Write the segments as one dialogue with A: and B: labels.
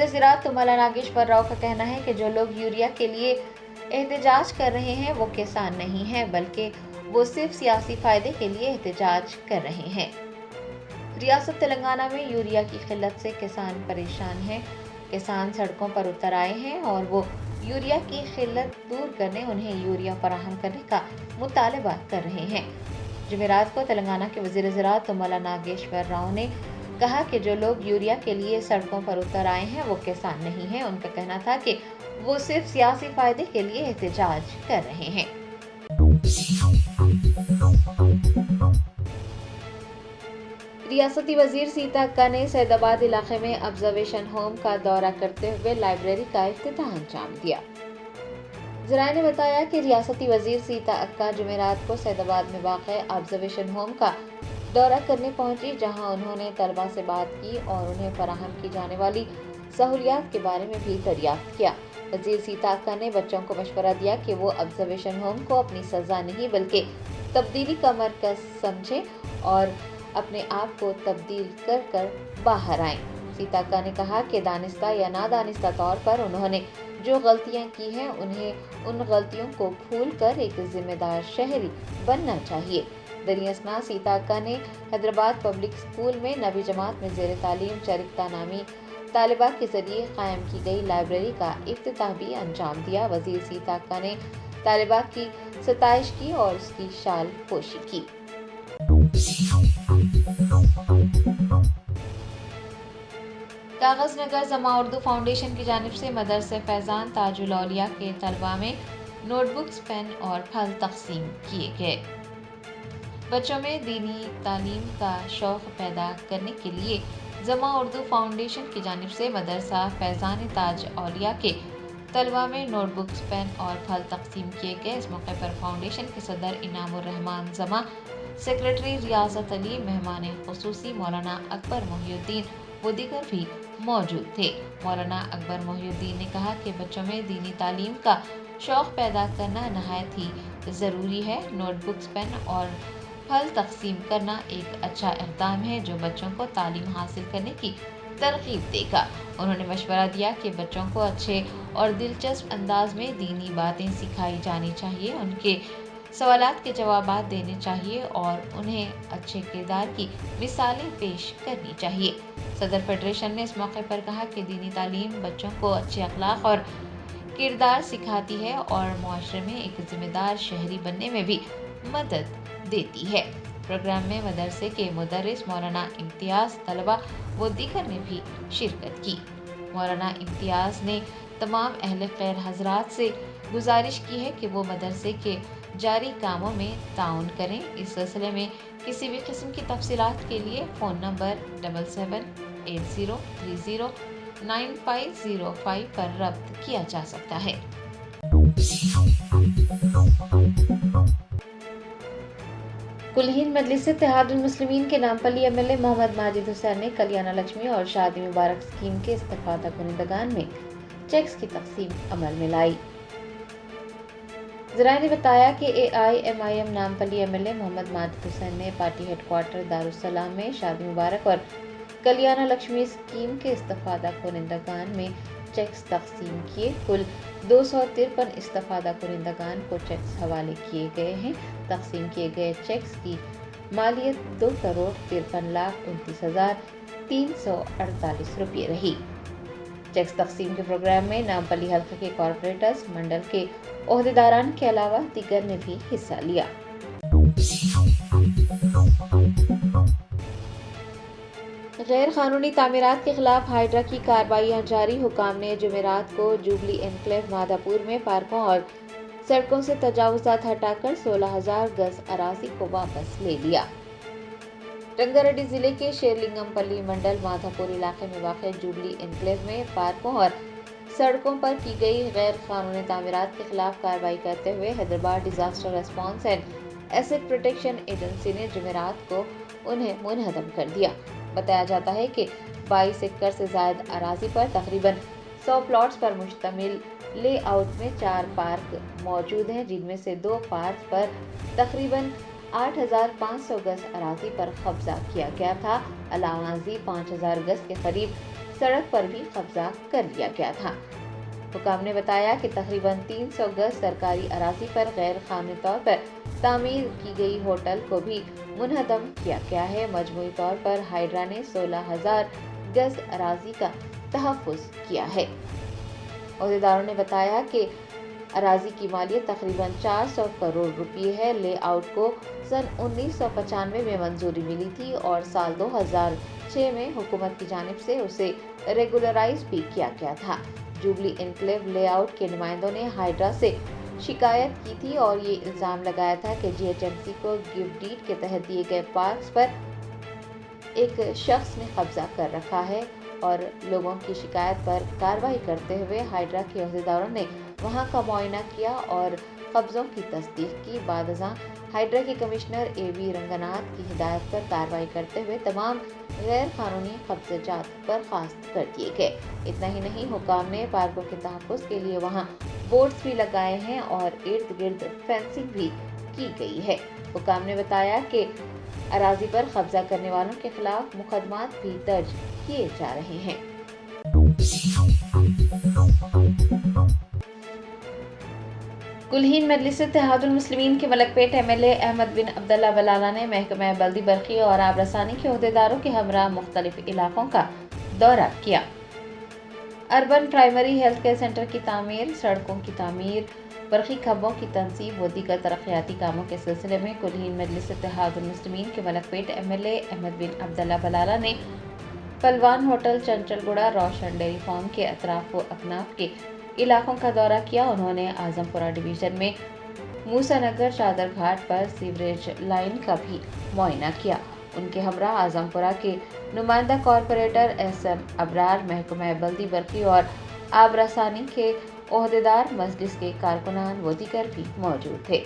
A: وزیر زراعت مولانا ناگیشور راؤ کا کہنا ہے کہ جو لوگ یوریا کے لیے احتجاج کر رہے ہیں وہ کسان نہیں ہیں بلکہ وہ صرف سیاسی فائدے کے لیے احتجاج کر رہے ہیں۔ ریاست تلنگانہ میں یوریا کی قلت سے کسان پریشان ہیں۔ کسان سڑکوں پر اتر آئے ہیں اور وہ یوریا کی قلت دور کرنے انہیں یوریا فراہم کرنے کا مطالبہ کر رہے ہیں۔ جمعرات کو تلنگانہ کے وزیر زراعت مولانا ناگیشور راؤ نے کہا کہ جو لوگ یوریا کے لیے سڑکوں پر اتر آئے ہیں وہ کسان نہیں ہیں۔ ان کا کہنا تھا کہ وہ صرف سیاسی فائدے کے لیے احتجاج کر رہے ہیں۔ ریاستی وزیر سیتا اکا نے سید آباد علاقے میں آبزرویشن ہوم کا دورہ کرتے ہوئے لائبریری کا افتتاح انجام دیا۔ ذرائع نے بتایا کہ ریاستی وزیر سیتا اکا جمعرات کو سید آباد میں واقع آبزرویشن ہوم کا دورہ کرنے پہنچی، جہاں انہوں نے طلباء سے بات کی اور انہیں فراہم کی جانے والی سہولیات کے بارے میں بھی دریافت کیا۔ وزیر سیتا اکا نے بچوں کو مشورہ دیا کہ وہ آبزرویشن ہوم کو اپنی سزا نہیں بلکہ تبدیلی کا مرکز سمجھیں اور اپنے آپ کو تبدیل کر کر باہر آئیں۔ سیتا اکا نے کہا کہ دانستہ یا نادانستہ طور پر انہوں نے جو غلطیاں کی ہیں انہیں ان غلطیوں کو بھول کر ایک ذمہ دار شہری بننا چاہیے۔ دریں اثنا سیتا اکا نے حیدرآباد پبلک اسکول میں 9ویں جماعت میں زیر تعلیم چرکتا نامی طالبہ کے ذریعے قائم کی گئی لائبریری کا افتتاح بھی انجام دیا۔ وزیر سیتا اکا نے طالبہ کی ستائش کی اور اس کی شال پوشی کی۔ کاغذ نگر زماں اردو فاؤنڈیشن کی جانب سے مدرسہ فیضان تاج الاولیاء کے طلباء میں نوٹ بکس، پین اور پھل تقسیم کیے گئے۔ بچوں میں دینی تعلیم کا شوق پیدا کرنے کے لیے زماں اردو فاؤنڈیشن کی جانب سے مدرسہ فیضان تاج اولیاء کے طلباء میں نوٹ بکس، پین اور پھل تقسیم کیے گئے۔ اس موقع پر فاؤنڈیشن کے صدر انعام الرحمان زماں، سیکریٹری ریاضت علی، مہمان خصوصی مولانا اکبر محی الدین و دیگر بھی موجود تھے۔ مولانا اکبر محی الدین نے کہا کہ بچوں میں دینی تعلیم کا شوق پیدا کرنا نہایت ہی ضروری ہے۔ نوٹ بکس، پین اور پھل تقسیم کرنا ایک اچھا اقدام ہے جو بچوں کو تعلیم حاصل کرنے کی ترغیب دے گا۔ انہوں نے مشورہ دیا کہ بچوں کو اچھے اور دلچسپ انداز میں دینی باتیں سکھائی جانی چاہیے، ان کے سوالات کے جوابات دینے چاہیے اور انہیں اچھے کردار کی مثالیں پیش کرنی چاہیے۔ صدر فیڈریشن نے اس موقع پر کہا کہ دینی تعلیم بچوں کو اچھے اخلاق اور کردار سکھاتی ہے اور معاشرے میں ایک ذمہ دار شہری بننے میں بھی مدد دیتی ہے۔ پروگرام میں مدرسے کے مدرس مولانا امتیاز، طلباء و دیگر نے بھی شرکت کی۔ مولانا امتیاز نے تمام اہل خیر حضرات سے گزارش کی ہے کہ وہ مدرسے کے جاری کاموں میں تعاون کریں۔ اس سلسلے میں کسی بھی قسم کی تفصیلات کے لیے فون نمبر 7780309505 پر رابطہ کیا جا سکتا ہے۔ کل ہند مجلس اتحاد المسلمین کے Nampally M L A Mohammed Majid Hussain نے کلیانہ لکشمی اور شادی مبارک اسکیم کے استفادہ کنندگان میں چیکس کی تقسیم عمل میں لائی۔ ذرائع نے بتایا کہ AIMIM Nampally M L A Mohammed Majid Hussain نے پارٹی ہیڈ کوارٹر دارالسلام میں شادی مبارک اور کلیانہ لکشمی اسکیم کے استفادہ کنندگان میں چیکس تقسیم کیے۔ کل 253 استفادہ کنندگان کو چیکس حوالے کیے گئے ہیں۔ تقسیم کیے گئے چیکس کی مالیت 2,53,29,348 روپے رہی۔ چیکس تقسیم کے پروگرام میں نامپلی حلقے کے کارپوریٹرز، منڈل کے عہدیداران کے علاوہ دیگر نے بھی حصہ لیا۔ غیر قانونی تعمیرات کے خلاف ہائیڈرا کی کارروائیاں جاری۔ حکام نے جمعرات کو جوبلی انکلیو مادھا پور میں پارکوں اور سڑکوں سے تجاوزات ہٹا کر 16,000 گز اراضی کو واپس لے لیا۔ رنگا ریڈی ضلع کے شیرلنگم پلی منڈل مادھا پور علاقے میں واقع جوبلی انکلیو میں پارکوں اور سڑکوں پر کی گئی غیر قانونی تعمیرات کے خلاف کارروائی کرتے ہوئے Hyderabad disaster response and asset protection agency نے جمعرات کو انہیں منہدم کر دیا۔ بتایا جاتا ہے کہ 22 ایکڑ سے زائد اراضی پر تقریباً 100 پلاٹس پر مشتمل لے آؤٹ میں 4 پارک موجود ہیں، جن میں سے 2 پارک پر تقریباً 8,500 گز اراضی پر قبضہ کیا گیا تھا۔ علاوہ ازیں 5,000 گز کے قریب सड़क पर भी कब्जा कर लिया गया था। हुकाम ने बताया कि तकरीबन 300 गज सरकारी अराजी पर गैर कानूनी तौर पर तामीर की गई होटल को भी मुनहदम किया गया है। मजमूई तौर पर हाइड्रा ने 16,000 गज अराजी का तहफ़्फ़ुज़ किया है। अहदेदारों ने बताया कि अराजी की मालियत तकरीबन 400 करोड़ रुपये है। लेआउट को सन 1995 में मंजूरी मिली थी और साल 2006 में हुकूमत की जानिब से उसे रेगुलराइज भी किया गया था। जुबली इनक्लेव लेआउट के नुमाइंदों ने हाइड्रा से शिकायत की थी और ये इल्ज़ाम लगाया था कि जीएचएमसी को गिफ्ट डीड के तहत दिए गए पार्क्स पर एक शख्स ने कब्जा कर रखा है और लोगों की शिकायत पर कार्रवाई करते हुए हाइड्रा के अहदेदारों ने वहां का मुआयना किया और कब्जों की तस्दीक की। बादशाह हाइड्रा के कमिश्नर ए.वी. रंगनाथ की हिदायत पर कार्रवाई करते हुए तमाम गैर कानूनी कब्जात बर्खास्त कर दिए गए। इतना ही नहीं, हुकाम ने पार्कों के तहफ़्फ़ुज़ के लिए वहां बोर्ड्स भी लगाए हैं और इर्द गिर्द फेंसिंग भी की गई है। हुकाम ने बताया कि अराजी पर कब्जा करने वालों के खिलाफ मुकदमात भी दर्ज किए जा रहे हैं। कुल्हीन मजलिस इत्तेहादुल मुस्लिमीन के मलकपेट एमएलए अहमद बिन अब्दुल्ला बलाला ने महकमा बल्दी बरकी और आब रसानी के अहदेदारों के हमरा मुख्तलिफ इलाकों का दौरा किया। Urban primary health care centre की तामीर, सड़कों की तामीर, बरकी खंभों की तनसीब व दीगर तरक्याती कामों के सिलसिले में कुल्हीन मजलिस इत्तेहादुल मुस्लिमीन के मलकपेट एमएलए अहमद बिन अब्दुल्ला बलाला ने पलवान होटल, चंचलगुड़ा, रोशन डेयरी फार्म के अतराफ व अकनाफ के इलाकों का दौरा किया। उन्होंने आजमपुरा डिवीजन में मूसा नगर चादर घाट पर सीवरेज लाइन का भी मुआयना किया। उनके हमरा आजमपुरा के नुमाइंदा कॉरपोरेटर एस.एम. अबरार, महकमा बल्दी बरकी और आब रसानी के ओहदेदार, मजलिस के कारकुनान व दीगर भी मौजूद थे।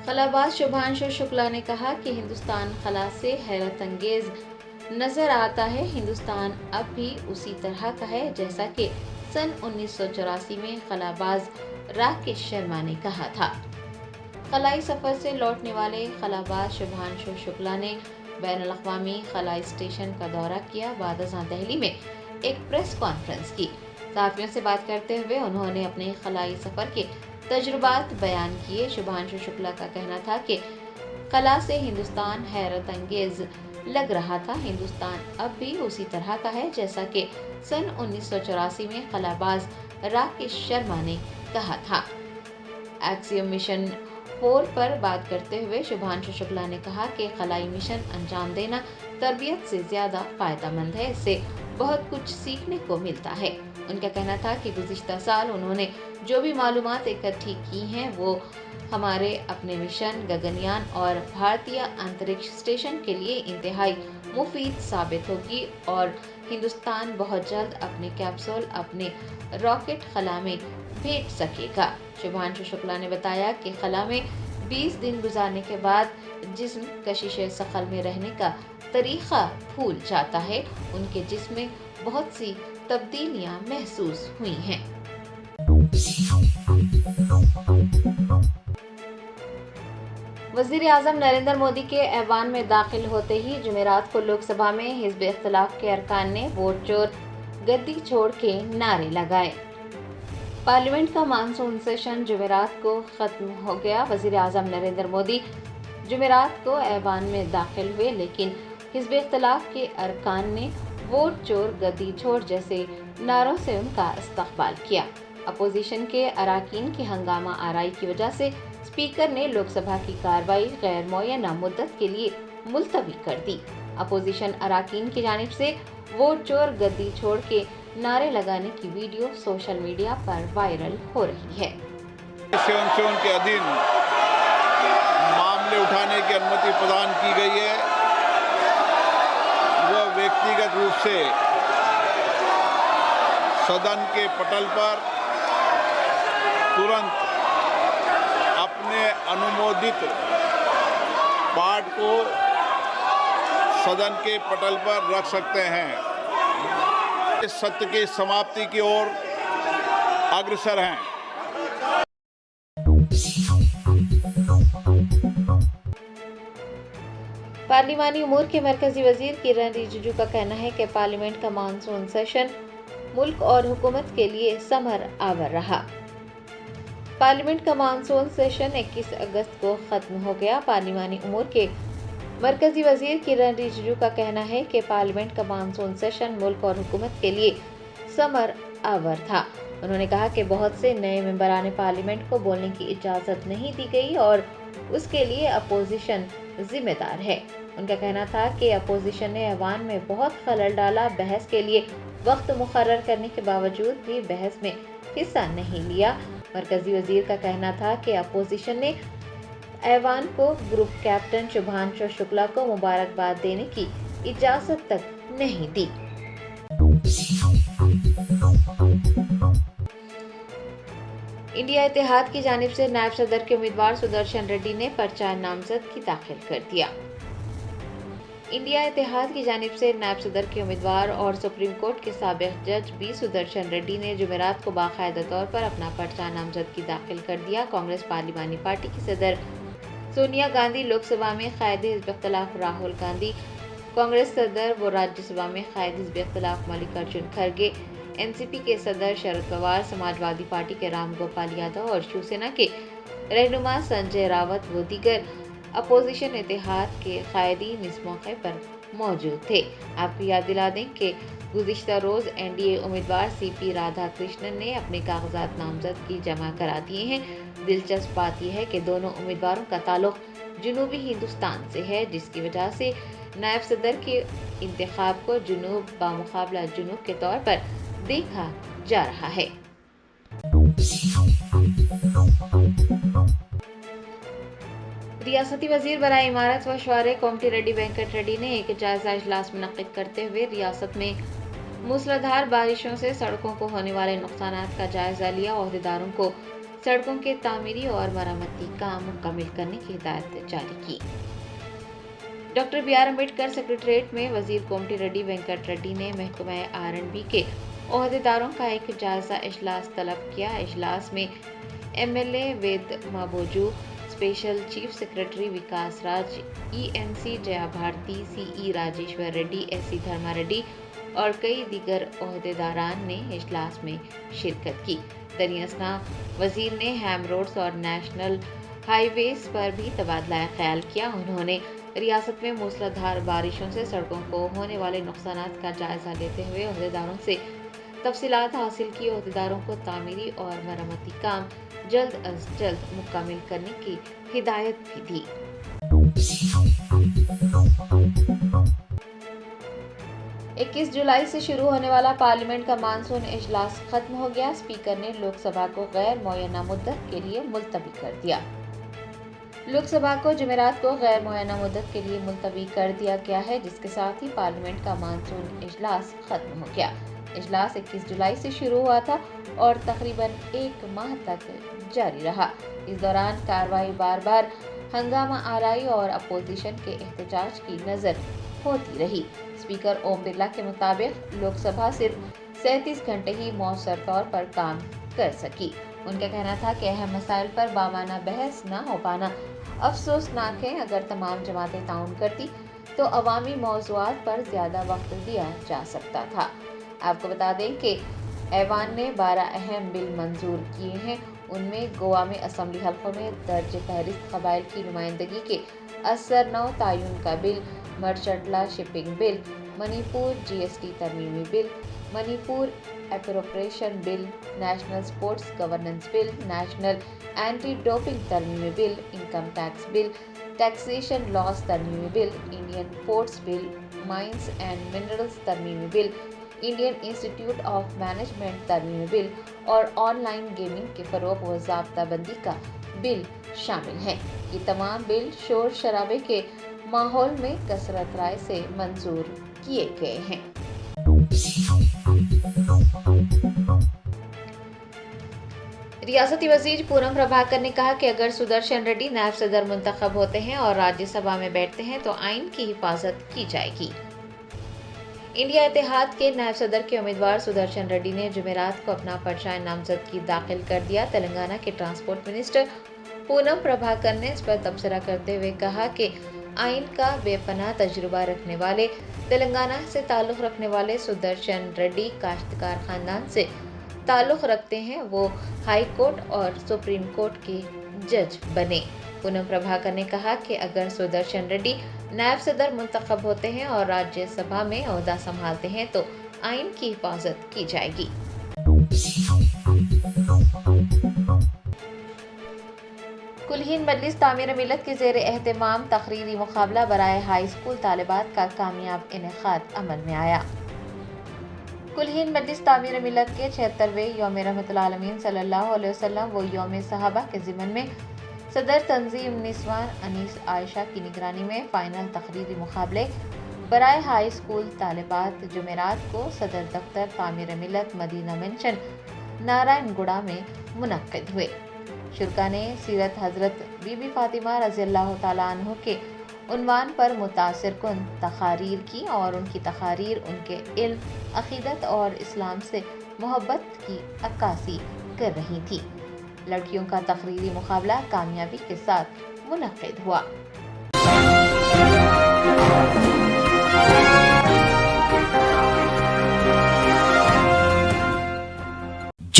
A: खलाबाज शुभांशु शुक्ला ने कहा कि हिंदुस्तान खला से हैरत अंगेज नजर आता है। हिंदुस्तान अब भी उसी तरह का है जैसा कि सन 1984 में खलाबाज राकेश शर्मा ने कहा था। खलाई सफर से लौटने वाले खलाबाज शुभांशु शुक्ला ने बैनुल अक़वामी खलाई स्टेशन का दौरा किया। बादशाह दिल्ली में एक प्रेस कॉन्फ्रेंस की। सहाफ़ियों से बात करते हुए उन्होंने अपने खलाई सफर के तजुर्बात बयान किए। शुभांशु शुक्ला का कहना था कि खला से हिंदुस्तान हैरत अंगेज लग रहा था। हिंदुस्तान अब भी उसी तरह का है जैसा कि सन 1984 में खलाबाज राकेश शर्मा ने कहा था। एक्सियम मिशन 4 पर बात करते हुए शुभांशु शुक्ला ने कहा कि खलाई मिशन अंजाम देना तरबियत से ज्यादा फायदेमंद है। इससे बहुत कुछ सीखने को मिलता है। उनका कहना था कि गुज़िश्ता साल उन्होंने जो भी मालूमात इकट्ठी की हैं वो हमारे अपने मिशन गगनयान और भारतीय अंतरिक्ष स्टेशन के लिए इंतहाई मुफीद साबित होगी और हिंदुस्तान बहुत जल्द अपने कैप्सूल, अपने रॉकेट खला में भेज सकेगा। शुभांशु शुक्ला ने बताया कि खला में 20 दिन गुजारने के बाद जिस्म कशिश सक़ल में रहने का तरीक़ा भूल जाता है। उनके जिस्म में बहुत सी तब्दीलियां महसूस हुई हैं। वज़ीर आज़म नरेंद्र मोदी के ऐवान में दाखिल होते ही जुमेरात को लोकसभा में हिज़्ब इख्तिलाफ के अरकान ने वोट चोर गद्दी छोड़ के नारे लगाए। पार्लियामेंट का मानसून सेशन जुमेरात को खत्म हो गया। वज़ीर आज़म नरेंद्र मोदी जुमेरात को ऐवान में दाखिल हुए, लेकिन हिज़्ब इख्तिलाफ के अरकान ने वोट चोर गद्दी छोड़ जैसे नारों से उनका इस्तकबाल किया। अपोजिशन के अराकीन की हंगामा आराई की वजह से स्पीकर ने लोकसभा की कार्रवाई गैर मुअय्यना मुद्दत के लिए मुलतवी कर दी। अपोजिशन अराकीन की जानिब से वोट चोर गद्दी छोड़ के नारे लगाने की वीडियो सोशल मीडिया पर वायरल हो रही है।
B: के अधीन मामले उठाने की अनुमति प्रदान की गई है। वह व्यक्तिगत रूप से सदन के पटल पर तुरंत अपने अनुमोदित पाठ को सदन के पटल पर रख सकते हैं। इस सत्र की समाप्ति की ओर अग्रसर हैं।
A: पार्लिमानी उमूर के मरकजी वजीर किरण रिजिजू का कहना है कि पार्लियामेंट का मानसून सेशन मुल्क और हुकूमत के लिए समर आवर रहा। पार्लियामेंट का मानसून सेशन 21 अगस्त को खत्म हो गया। पार्लिमानी उमूर के मरकजी वजीर किरण रिजिजू का कहना है कि पार्लियामेंट का मानसून सेशन मुल्क और हुकूमत के लिए समर आवर था। उन्होंने कहा कि बहुत से नए मेंबरान पार्लियामेंट को बोलने की इजाज़त नहीं दी गई और उसके लिए अपोजिशन जिम्मेदार है। उनका कहना था कि अपोजिशन ने ऐवान में बहुत खलल डाला। बहस के लिए वक्त मुकर्रर करने के बावजूद भी बहस में हिस्सा नहीं लिया। मरकजी वजीर का कहना था कि अपोजिशन ने ऐवान को ग्रुप कैप्टन शुभांशु शुक्ला को मुबारकबाद देने की इजाज़त तक नहीं दी। इंडिया इत्तेहाद की जानिब से नायब सदर के उम्मीदवार सुदर्शन रेड्डी ने पर्चा नामजदगी दाखिल कर दिया। इंडिया इत्तेहाद की जानिब से नायब सदर के उम्मीदवार और सुप्रीम कोर्ट के साबिक जज बी सुदर्शन रेड्डी ने जुमेरात को बाकायदा तौर पर अपना पर्चा नामजदगी दाखिल कर दिया। कांग्रेस पार्लिमानी पार्टी की सदर सोनिया गांधी लोकसभा में कायद हिज़्ब इख्तिलाफ राहुल गांधी, कांग्रेस सदर व राज्यसभा में कायद हिज़्ब इख्तिलाफ मल्लिकार्जुन खड़गे, एनसीपी के सदर शरद पवार, समाजवादी पार्टी के राम गोपाल यादव और शिवसेना के रहनुमा संजय रावत व दीगर अपोजिशन इत्तेहाद के कायदीन इस मौके पर मौजूद थे। आपको याद दिला दें कि गुज़िश्ता रोज एनडीए उम्मीदवार सीपी राधाकृष्णन ने अपने कागजात नामजदगी जमा करा दिए हैं। दिलचस्प बात यह है कि दोनों उम्मीदवारों का ताल्लुक जनूबी हिंदुस्तान से है, जिसकी वजह से नायब सदर के इंतखाब को जुनूब बामुकाबला जुनूब के तौर पर देखा जा रहा है। रियासती वजीर बराए इमारत व शौहरे कोमटी रेड्डी वेंकट रेड्डी ने एक जायजा इजलास मुनक्किद करते हुए रियासत में मूसलाधार बारिशों से सड़कों को होने वाले नुकसानात का जायजा लिया। ओहदेदारों को सड़कों के तामीरी और मरम्मती काम मुकम्मल करने की हिदायत जारी की। Doctor B R Ambedkar secretariat में वजीर कोमटी रेड्डी वेंकट रेड्डी ने महकमा R&B के ओहदेदारों का एक जायजा इजलास तलब किया। इजलास में MLA Ved Maboju, special chief secretary Vikas Raj, ENC Jaya Bharati, CE Rajeshwar Reddy, SC Dharma Reddy और कई दीगर ओहदेदारान ने इजलास में शिरकत की। दरियासना वजीर ने हैम रोड्स और नेशनल हाईवेज पर भी तबादला ख्याल किया। उन्होंने रियासत में मूसलाधार बारिशों से सड़कों को होने वाले नुकसानात का जायजा लेते हुए ओहदेदारों से तफसीलात हासिल की। ओहदेदारों को तामीरी और मरम्मती काम जल्द अज जल्द मुकम्मल करने की हिदायत भी दी। इक्कीस जुलाई से शुरू होने वाला पार्लियामेंट का मानसून इजलास खत्म हो गया। स्पीकर ने लोकसभा को गैर मुअय्यना मुद्दत के लिए मुलतवी कर दिया। लोकसभा को जुमेरात को गैर मुअय्यना मुद्दत के लिए मुलतवी कर दिया गया है, जिसके साथ ही पार्लियामेंट का मानसून इजलास खत्म हो गया। इजलास 21 जुलाई से शुरू हुआ था और तकरीबन एक माह तक जारी रहा। इस दौरान कार्रवाई बार बार हंगामा आराई और अपोजिशन के एहतजाज की नजर होती रही। स्पीकर ओम बिरला के मुताबिक लोकसभा सिर्फ 37 घंटे ही मौसर तौर पर काम कर सकी। उनका कहना था कि अहम मसाइल पर बामाना बहस न हो पाना अफसोसनाक है। अगर तमाम जमातें ताउन करती तो अवामी मौज़ूआत पर ज्यादा वक्त दिया जा सकता था। आपको बता दें कि ऐवान ने 12 अहम बिल मंजूर किए हैं। उनमें गोवा में असम्बली हल्कों में दर्ज फहरिस्त कबाइल की नुमाइंदगी के असर नौ तायुन का bill, merchant shipping bill, Manipur GST तरमीमी bill, Manipur appropriation bill, national sports governance bill, national anti doping तरमीमी bill, income tax bill, taxation laws तरमीमी bill, Indian ports bill, mines and minerals तरमीमी bill, Indian institute of management तरमीमी bill और online gaming के फरोग व ज़ाब्ताबंदी का bill शामिल हैं। ये तमाम बिल शोर शराबे के माहौल में कसरत राय से मंजूर किए गए हैं। रियासती वजीर पूनम प्रभाकर ने कहा कि अगर सुदर्शन रेड्डी नायब सदर मुंतखब होते हैं और राज्यसभा में बैठते हैं तो आइन की हिफाजत की जाएगी। इंडिया इत्तेहाद के नायब सदर के उम्मीदवार सुदर्शन रेड्डी ने जुमेरात को अपना पर्चा नामजदगी दाखिल कर दिया। तेलंगाना के ट्रांसपोर्ट मिनिस्टर पूनम प्रभाकर ने इस पर तबसरा करते हुए कहा कि आइन का बेपनाह तजुर्बा रखने वाले तेलंगाना से ताल्लुक़ रखने वाले सुदर्शन रेड्डी काश्तकार ख़ानदान से ताल्लुक़ रखते हैं। वो हाई कोर्ट और सुप्रीम कोर्ट के जज बने। पूनम प्रभाकर ने कहा कि अगर सुदर्शन रेड्डी नायब सदर मुंतखब होते हैं और राज्यसभा में ओहदा संभालते हैं तो आइन की हिफाजत की जाएगी। कुलहीन मजलिस तामीर मिलत के ज़ेर एहतमाम तकरीरी मुकाबला बराए हाई स्कूल तालिबात का कामयाब इनेकाद अमल में आया। कुलहीन मजलिस तामीर मिलत के 76वें यौम रहमतुल आलमीन सल्लल्लाहु अलैहि वसल्लम व यौम सहाबा के ज़िमन में सदर तंजीम निस्वान अनीस आयशा की निगरानी में फ़ाइनल तकरीरी मुकाबले बराए हाई स्कूल तालिबात जुमेरात को सदर दफ्तर तामीर मिलत मदीना मेंशन नारायणगुड़ा में मुनक्किद हुए। शुरका ने सीरत हज़रत बीबी फ़ातिमा रज़ियल्लाहु ताला अन्हु के उन्वान पर मुतासिर कुन तक़ारीर की और उनकी तक़ारीर उनके इल्म, अक़ीदत और इस्लाम से मोहब्बत की अक्कासी कर रही थी। लड़कियों का तकरीरी मुकाबला कामयाबी के साथ मुनक्किद हुआ।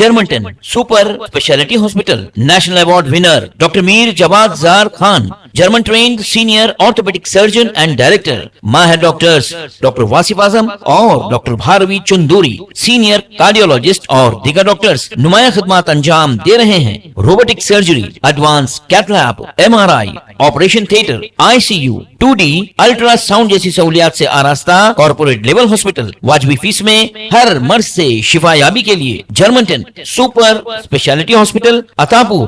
C: Germantown Super Speciality Hospital National Award winner Dr. Mir Jawad Zar Khan, German trained senior orthopedic surgeon and director, Mahir doctors Dr. Wasif Azam और Dr. Bharvi Chunduri, senior cardiologist और दीगर डॉक्टर्स नुमाया खिदमत अंजाम दे रहे हैं। Robotic surgery, advance cath lab, MRI, operation theatre, ICU, 2D ultrasound जैसी सहूलियात से आरास्ता कॉर्पोरेट लेवल हॉस्पिटल वाजबी फीस में हर मर्ज से शिफायाबी के लिए Germanten super speciality hospital, Attapur,